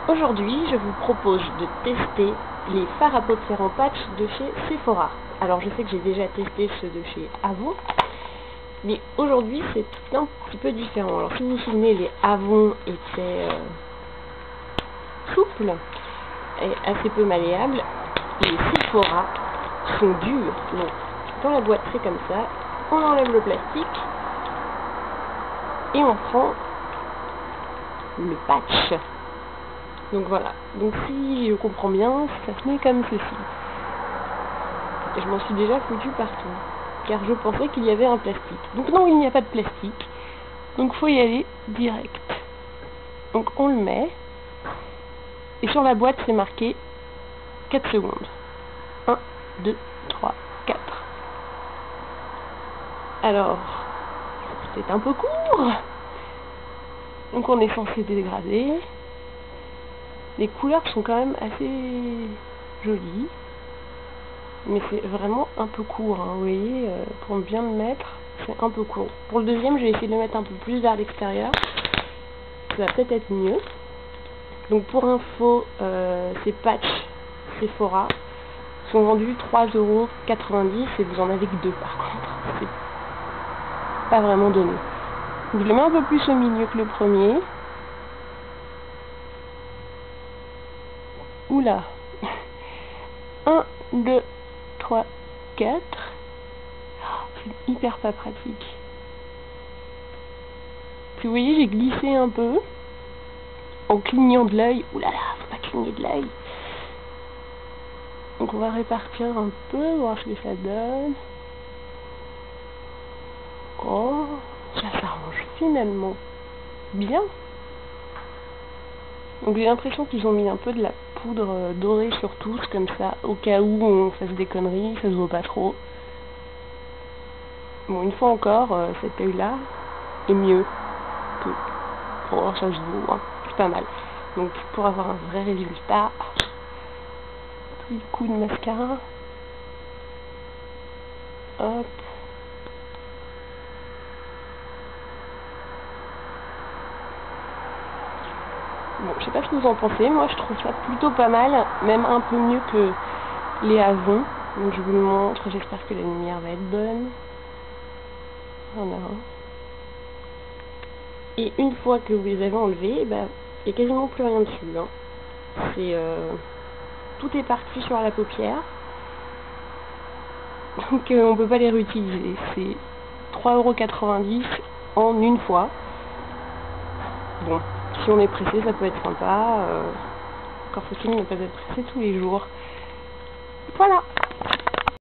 Aujourd'hui, je vous propose de tester les fards à paupières en patch de chez Sephora. Alors, je sais que j'ai déjà testé ceux de chez Avon, mais aujourd'hui, c'est un petit peu différent. Alors, si vous vous souvenez, les Avon étaient souples et assez peu malléables. Les Sephora sont durs. Donc, dans la boîte, c'est comme ça. On enlève le plastique et on prend le patch. Donc voilà, donc si je comprends bien, ça se met comme ceci. Et je m'en suis déjà foutu partout, car je pensais qu'il y avait un plastique. Donc non, il n'y a pas de plastique, donc faut y aller direct. Donc on le met, et sur la boîte c'est marqué 4 secondes. 1, 2, 3, 4. Alors, c'est un peu court, donc on est censé dégrader. Les couleurs sont quand même assez jolies, mais c'est vraiment un peu court, hein. Vous voyez, pour bien le mettre, c'est un peu court. Pour le deuxième, je vais essayer de le mettre un peu plus vers l'extérieur. Ça va peut-être être mieux. Donc pour info, ces patchs Sephora sont vendus 3,90 € et vous en avez que 2 par contre. C'est pas vraiment donné. Donc je le mets un peu plus au milieu que le premier. Oula. 1, 2, 3, 4. C'est hyper pas pratique. Puis vous voyez, j'ai glissé un peu en clignant de l'œil. Ouh là là, faut pas cligner de l'œil. Donc on va répartir un peu, voir ce que ça donne. Oh, ça s'arrange finalement bien. Donc j'ai l'impression qu'ils ont mis un peu de la poudre dorée sur tous, comme ça, au cas où on fasse des conneries, ça se voit pas trop. Bon, une fois encore, cet œil-là est mieux que... Oh, ça se voit, hein. C'est pas mal. Donc pour avoir un vrai résultat, petit coup de mascara. Hop. Bon, je sais pas ce que vous en pensez, moi je trouve ça plutôt pas mal, même un peu mieux que les Avon. Donc je vous le montre, j'espère que la lumière va être bonne. Voilà. Et une fois que vous les avez enlevés, bah, il n'y a quasiment plus rien dessus, hein. C'est, tout est parti sur la paupière. Donc on peut pas les réutiliser. C'est 3,90 € en une fois. Bon, si on est pressé, ça peut être sympa. Encore faut-il ne pas être pressé tous les jours. Voilà.